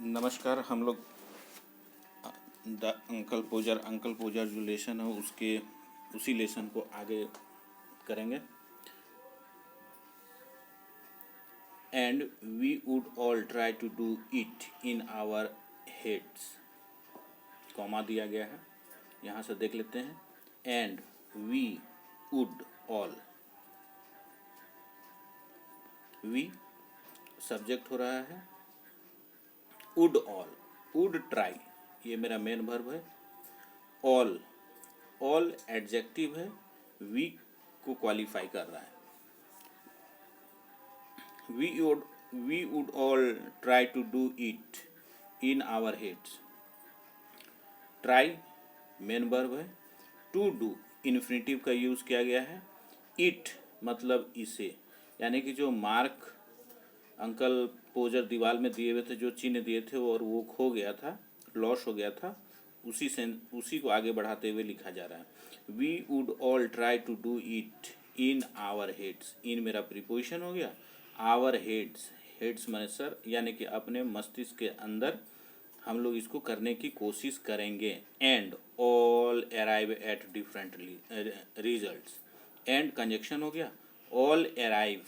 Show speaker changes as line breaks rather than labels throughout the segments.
नमस्कार। हम लोग द अंकल पोजर जो लेसन है उसके उसी लेसन को आगे करेंगे। And we would all try to do it in our heads, comma दिया गया है, यहाँ से देख लेते हैं। And we would all, we subject हो रहा है, वुड ऑल, वुड ट्राई ये मेरा मेन वर्ब है, ऑल ऑल एडजेक्टिव है, वी को क्वालिफाई कर रहा है। We would all try to do it in our heads. Try main verb है, टू डू इन्फिनेटिव का यूज किया गया है, इट मतलब इसे, यानी कि जो मार्क अंकल पोजर दीवार में दिए हुए थे, जो चिन्ह दिए थे और वो खो गया था, लॉस हो गया था, उसी को आगे बढ़ाते हुए लिखा जा रहा है। We would all try to do it in our heads. In मेरा प्रीपोजिशन हो गया, आवर हेड्स, हेड्स माने सर, यानी कि अपने मस्तिष्क के अंदर हम लोग इसको करने की कोशिश करेंगे। And all arrive at different results. And conjunction हो गया, ऑल अराइव,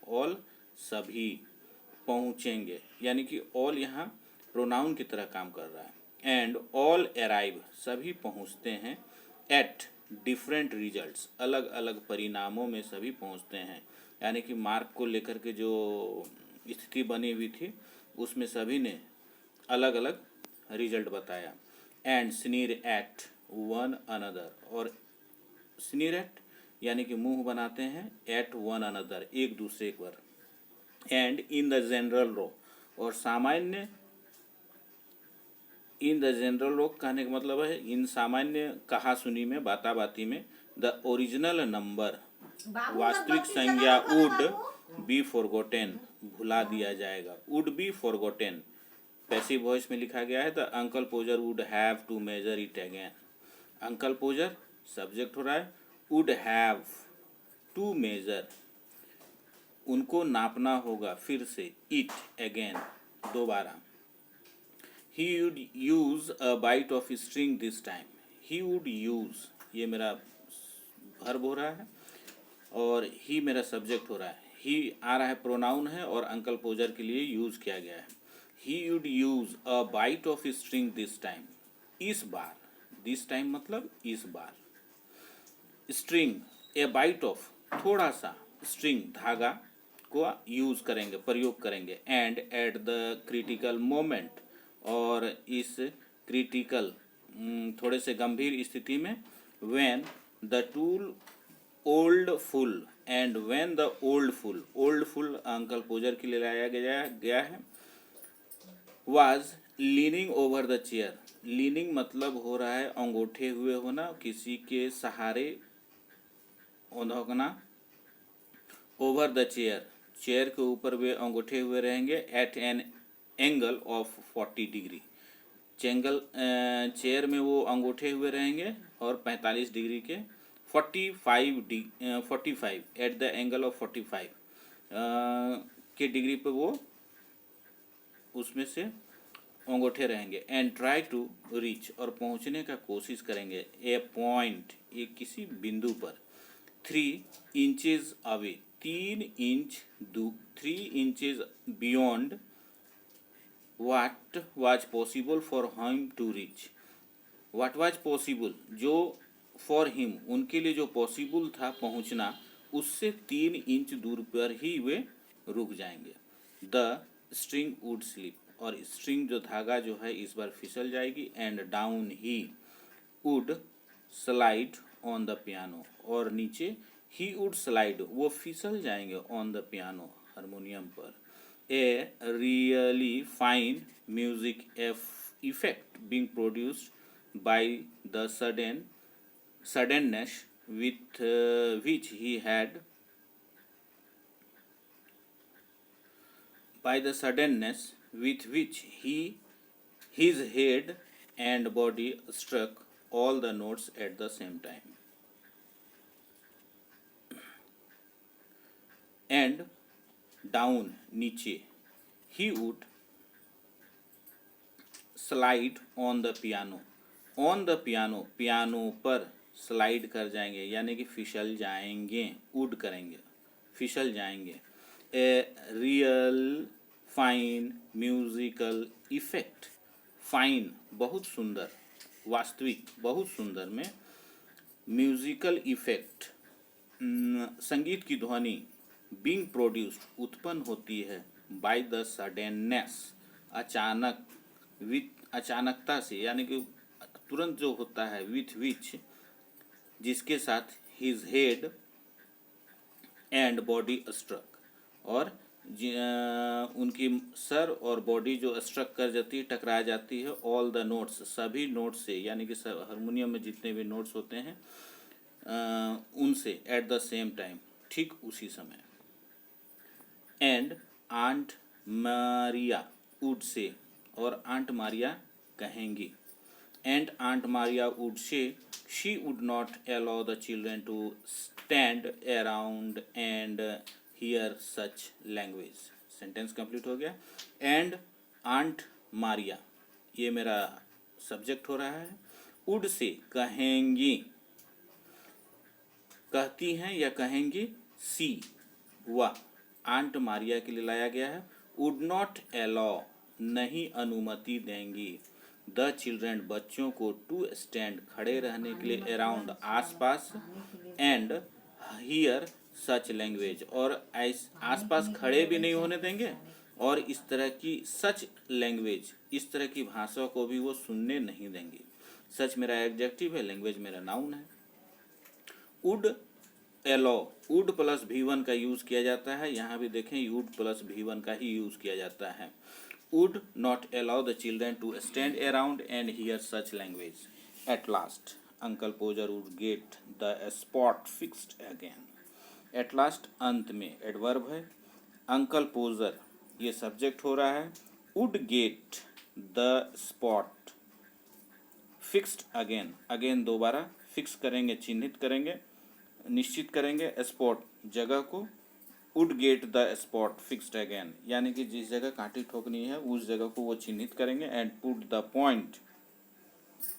ऑल सभी पहुँचेंगे, यानी कि ऑल यहाँ प्रोनाउन की तरह काम कर रहा है। एंड ऑल अराइव सभी पहुँचते हैं, एट डिफरेंट रिजल्ट्स अलग अलग परिणामों में सभी पहुँचते हैं, यानी कि मार्क को लेकर के जो स्थिति बनी हुई थी उसमें सभी ने अलग अलग रिजल्ट बताया। And sneer eight one another, और स्नीर एट यानी कि मुंह बनाते हैं, एट वन अनदर एक दूसरे पर। एंड इन द जनरल रो, और सामान्य, इन द जनरल रो कहने का मतलब है इन सामान्य कहा सुनी में, बाता बाती में, द ओरिजिनल नंबर वास्तविक संज्ञा वुड बी फॉरगॉटेन भुला दिया जाएगा, would be forgotten passive voice में लिखा गया है। The uncle Podger would have to measure it again. Uncle Podger subject हो रहा है, वुड हैव टू मेजर उनको नापना होगा फिर से, इट अगेन दोबारा। He would use a bite of string this time. He would use ये मेरा वर्ब हो रहा है और ही मेरा सब्जेक्ट हो रहा है। ही आ रहा है, प्रोनाउन है और अंकल पोजर के लिए यूज किया गया है। He would use a bite of string this time, इस बार, दिस टाइम मतलब इस बार। स्ट्रिंग ए बाइट ऑफ थोड़ा सा, स्ट्रिंग धागा को यूज करेंगे, प्रयोग करेंगे। And at the critical moment, और इस क्रिटिकल थोड़े से गंभीर स्थिति में, when the tool old full, and when the old full, old full uncle Podger के लिए लाया गया है, was leaning over the chair. Leaning मतलब हो रहा है अंगूठे हुए होना, किसी के सहारे ओढ़ना, ओवर द चेयर चेयर के ऊपर वे अंगूठे हुए रहेंगे, at an angle of 40 degree, chair में वो अंगूठे हुए रहेंगे और 45 डिग्री के, 45 एट द एंगल ऑफ 45 के डिग्री पे वो उसमें से अंगूठे रहेंगे। एंड ट्राई टू रीच, और पहुंचने का कोशिश करेंगे, ए पॉइंट एक किसी बिंदु पर, 3 inches away 3 inches beyond what was possible for him to reach. What was possible जो फॉर हिम उनके लिए जो पॉसिबल था पहुंचना, उससे 3 इंच दूर पर ही वे रुक जाएंगे। द स्ट्रिंग वुड स्लिप, और स्ट्रिंग जो धागा जो है इस बार फिसल जाएगी। And down he would slide on the piano, और नीचे ही वुड स्लाइड वो फिसल जाएंगे, ऑन द पियानो हारमोनियम पर। A really fine music effect being produced by the suddenness with which he had by the suddenness with which his head and body struck all the notes at the same time. And down नीचे, he would slide on the piano. On the piano, piano पर slide कर जाएंगे यानी कि फिसल जाएंगे, would करेंगे, फिसल जाएंगे। A real fine musical effect. Fine बहुत सुंदर, वास्तविक बहुत सुंदर में म्यूजिकल इफेक्ट संगीत की ध्वनि बीइंग प्रोड्यूस्ड उत्पन्न होती है बाय द सडननेस अचानक, विथ अचानकता से यानी कि तुरंत जो होता है, विथ विच जिसके साथ his head and body struck, और उनकी सर और बॉडी जो स्ट्रक कर जाती है, टकरा जाती है, ऑल द नोट्स सभी नोट्स से यानी कि हारमोनियम में जितने भी नोट्स होते हैं उनसे एट द सेम टाइम ठीक उसी समय। एंड आंट मारिया वुड से, और आंट मारिया कहेंगी। And aunt Maria would say she would not allow the children to stand around and hear such language. Sentence complete हो गया। एंड आंट मारिया, ये मेरा सब्जेक्ट हो रहा है। वुड से कहेंगी, कहती हैं या कहेंगी, सी वह आंट मारिया के लिए लाया गया है। वुड नॉट अलाउ नहीं अनुमति देंगी, द चिल्ड्रेन बच्चों को, टू स्टैंड खड़े रहने के लिए, अराउंड आसपास, एंड हियर सच लैंग्वेज और आसपास खड़े भी नहीं होने देंगे, और इस तरह की सच लैंग्वेज, इस तरह की भाषा को भी वो सुनने नहीं देंगे। सच मेरा एडजेक्टिव है, लैंग्वेज मेरा नाउन है। Would yellow, would plus V1 का यूज़ किया जाता है, यहाँ भी देखें वुड प्लस V1 का ही यूज़ किया जाता है। Would not allow the children to stand around and hear such language. At last uncle Podger would get the spot fixed again. At last अंत में एडवर्ब है। अंकल पोजर ये सब्जेक्ट हो रहा है। Would get the spot fixed again, again दोबारा fix करेंगे, चिन्हित करेंगे, निश्चित करेंगे स्पॉट जगह को। Would get the spot fixed again यानी कि जिस जगह कांटी ठोकनी है उस जगह को वो चिन्हित करेंगे। And put the point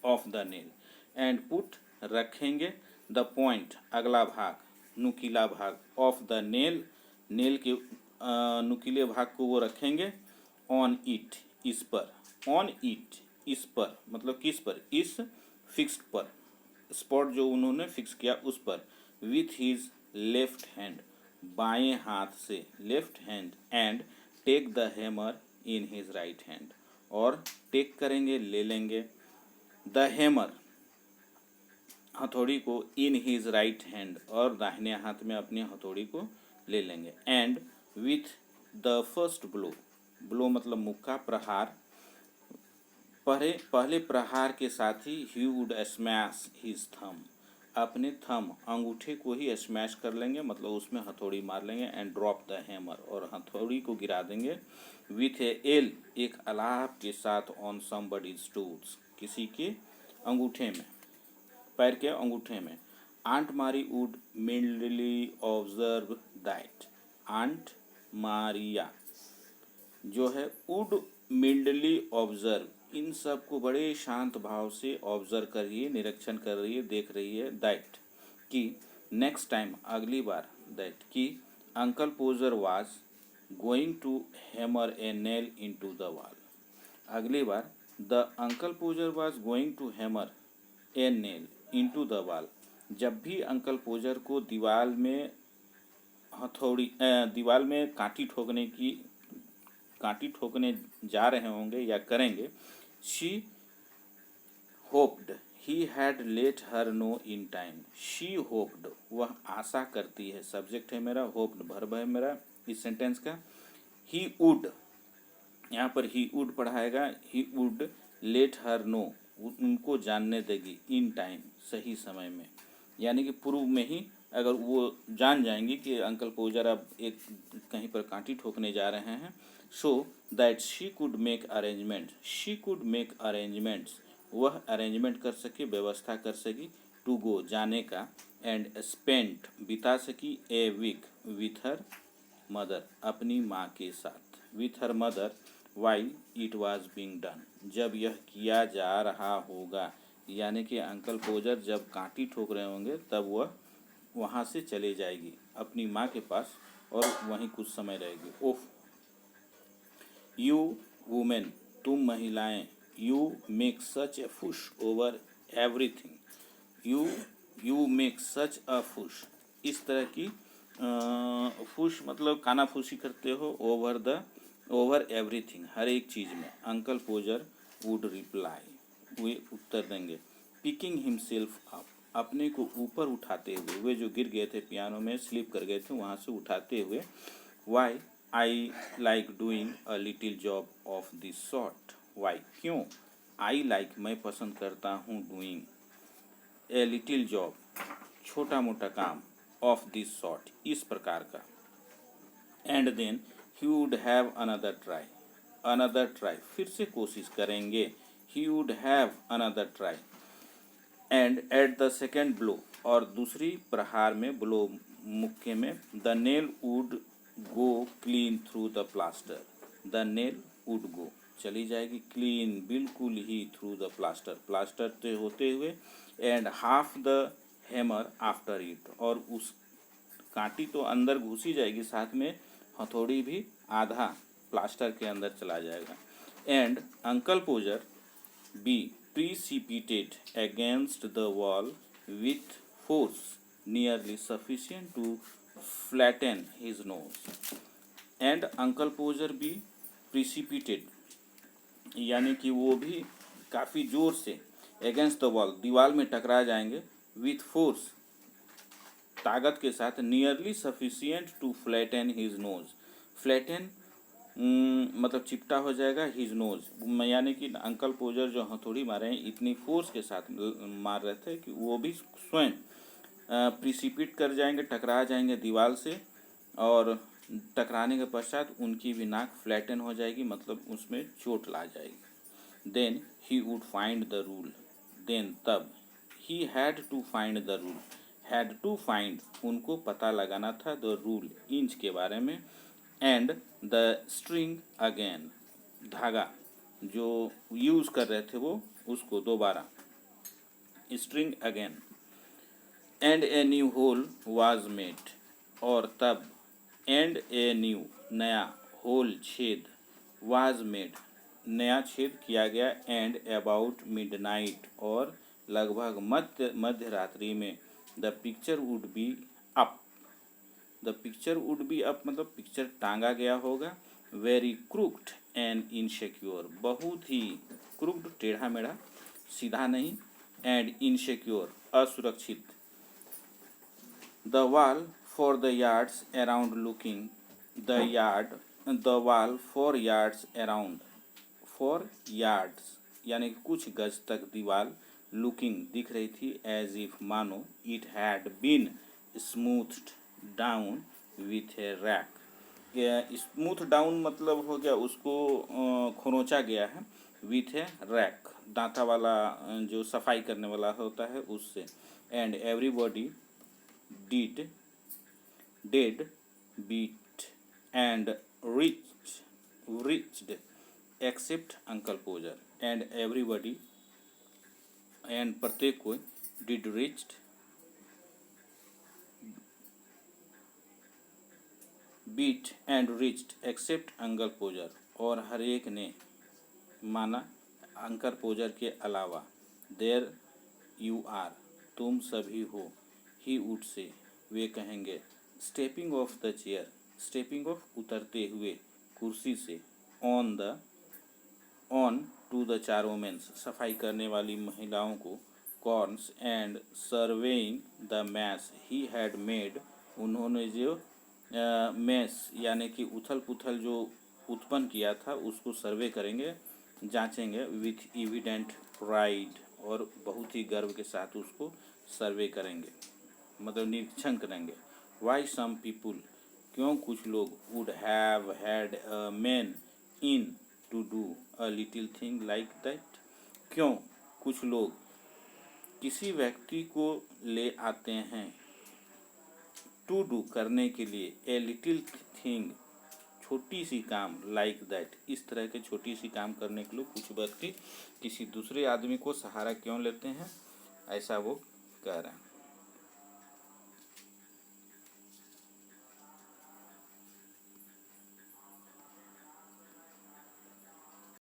of the nail, and put रखेंगे, द पॉइंट अगला भाग, नुकीला भाग, ऑफ द नेल नेल के नुकीले भाग को वो रखेंगे, ऑन इट इस पर, ऑन इट इस पर मतलब किस पर, इस फिक्स्ड पर, स्पॉट जो उन्होंने फिक्स किया उस पर। विथ हिज लेफ्ट हैंड बाएं हाथ से, left hand, and take the hammer in his right hand, और टेक करेंगे ले लेंगे, द हैमर हथौड़ी को, इन हिज राइट हैंड और दाहिने हाथ में अपनी हथौड़ी को ले लेंगे। And with the first blow, blow मतलब मुक्का, प्रहार, पहले प्रहार के साथ ही ही वुड स्मैश हिज थम, अपने थम अंगूठे को ही स्मैश कर लेंगे मतलब उसमें हथौड़ी मार लेंगे। एंड ड्रॉप द हैमर और हथौड़ी को गिरा देंगे। विथ ए एल एक अलाप के साथ, ऑन समबडीज टूल्स किसी के अंगूठे में, पैर के अंगूठे में। Aunt Maria would mildly observe that, aunt Maria जो है वुड मिल्डली ऑब्जर्व, इन सब को बड़े शांत भाव से ऑब्जर्व कर रही है, निरीक्षण कर रही है, देख रही है। दैट कि नेक्स्ट टाइम अगली बार, दैट कि uncle Podger was going to hammer a nail into the wall, अगली बार the uncle Podger was going to hammer a nail into the wall, जब भी अंकल पोजर को दीवार में हथौड़ी दीवार में कांटी ठोकने जा रहे होंगे या करेंगे। She hoped he had late her no in time, she hoped वह आशा करती है, सब्जेक्ट है मेरा, होप्ड वर्ब है मेरा इस सेंटेंस का। ही वुड यहाँ पर ही वुड पढ़ाएगा, he would let her know उनको जानने देगी, इन टाइम सही समय में, यानी कि पूर्व में ही अगर वो जान जाएंगी कि अंकल पोजर अब एक कहीं पर कांटी ठोकने जा रहे हैं। So that she could make arrangement, she could make arrangements वह अरेंजमेंट कर सके, व्यवस्था कर सकी, टू गो जाने का, एंड स्पेंट बिता सकी, a week with her mother अपनी माँ के साथ, with her mother while it was being done, जब यह किया जा रहा होगा। यानी कि अंकल पोजर जब कांटी ठोक रहे होंगे तब वह वहाँ से चले जाएगी अपनी माँ के पास और वहीं कुछ समय रहेगी। ओफ, यू वुमेन, तुम महिलाएं, you make such a fuss over everything, you make such a fuss, इस तरह की फुश मतलब कानाफूसी करते हो, ओवर एवरीथिंग, हर एक चीज़ में। अंकल पोजर वुड रिप्लाई, वे उत्तर देंगे। पिकिंग हिमसेल्फ अप, अपने को ऊपर उठाते हुए, वे जो गिर गए थे पियानो में, स्लिप कर गए थे, वहाँ से उठाते हुए। Why I like doing a little job of this sort, why क्यों, आई लाइक मैं पसंद करता हूँ, डूइंग ए लिटिल जॉब छोटा मोटा काम, ऑफ दिस सॉर्ट इस प्रकार का। And then he would have another try, फिर से कोशिश करेंगे। He would have another try. And at the second blow, और दूसरी प्रहार में, ब्लो मुक्के में, the nail would go clean through the plaster, the nail would go चली जाएगी, क्लीन बिल्कुल ही, थ्रू द प्लास्टर प्लास्टर से होते हुए, and half the hammer after it, और उस कांटी तो अंदर घुसी जाएगी, साथ में हथौड़ी भी आधा प्लास्टर के अंदर चला जाएगा। And uncle Podger be precipitated against the wall with force nearly sufficient to flatten his nose. And Uncle Poser भी precipitated, यानी कि वो भी काफ़ी ज़ोर से, against the wall दीवार में टकरा जाएंगे, with force ताकत के साथ, nearly sufficient to flatten his nose, flatten मतलब चिपटा हो जाएगा, हिज नोज, यानी कि अंकल पोजर जो हथौड़ी मारे हैं इतनी फोर्स के साथ मार रहे थे कि वो भी स्वयं प्रिसिपिट कर जाएंगे, टकरा जाएंगे दीवार से, और टकराने के पश्चात उनकी भी नाक फ्लैटन हो जाएगी, मतलब उसमें चोट ला जाएगी। Then he would find the rule, then तब, he had to find the rule, had to find उनको पता लगाना था, द रूल इंच के बारे में, एंड द स्ट्रिंग अगेन धागा जो यूज़ कर रहे थे वो उसको दोबारा, string again, and a new hole was made, और तब, एंड ए न्यू नया, होल छेद, वाज मेड नया छेद किया गया, एंड अबाउट मिडनाइट और लगभग मध्य रात्रि में, the picture would be up, the picture would be up मतलब पिक्चर टांगा गया होगा, वेरी क्रूक्ड एंड इनसिक्योर, बहुत ही क्रूक्ड टेढ़ा मेढ़ा, सीधा नहीं, एंड इनसिक्योर असुरक्षित, the wall for the yards around looking, the wall for yards around, for yards यानी कुछ गज तक दीवार, लुकिंग दिख रही थी, एज इफ मानो, it had been smoothed down with a rake, smooth down मतलब हो गया उसको खरोंचा गया है, विथ ए रैक दांता वाला जो सफाई करने वाला होता है उससे, and everybody dead beat and wretched except uncle Podger, and everybody and प्रत्येक कोई, did wretched beat and wretched except uncle Podger, और हर एक ने माना अंकल पोजर के अलावा, देयर यू आर तुम सभी हो, ही वुड से वे कहेंगे, stepping off the chair, stepping off उतरते हुए कुर्सी से, on to the charwomen's सफाई करने वाली महिलाओं को, corns and surveying the mess he had made, उन्होंने जो मैस यानी कि उथल पुथल जो उत्पन्न किया था उसको सर्वे करेंगे, जांचेंगे, विथ एविडेंट प्राइड और बहुत ही गर्व के साथ उसको सर्वे करेंगे, मतलब निरीक्षण करेंगे। वाई सम पीपुल, क्यों कुछ लोग, would have had a man in to do a little thing like that, क्यों कुछ लोग किसी व्यक्ति को ले आते हैं, टू डू करने के लिए, ए लिटिल थिंग छोटी सी काम लाइक दैट, इस तरह के छोटी सी काम करने के लिए कुछ व्यक्ति किसी दूसरे आदमी को सहारा क्यों लेते हैं, ऐसा वो कह रहे हैं।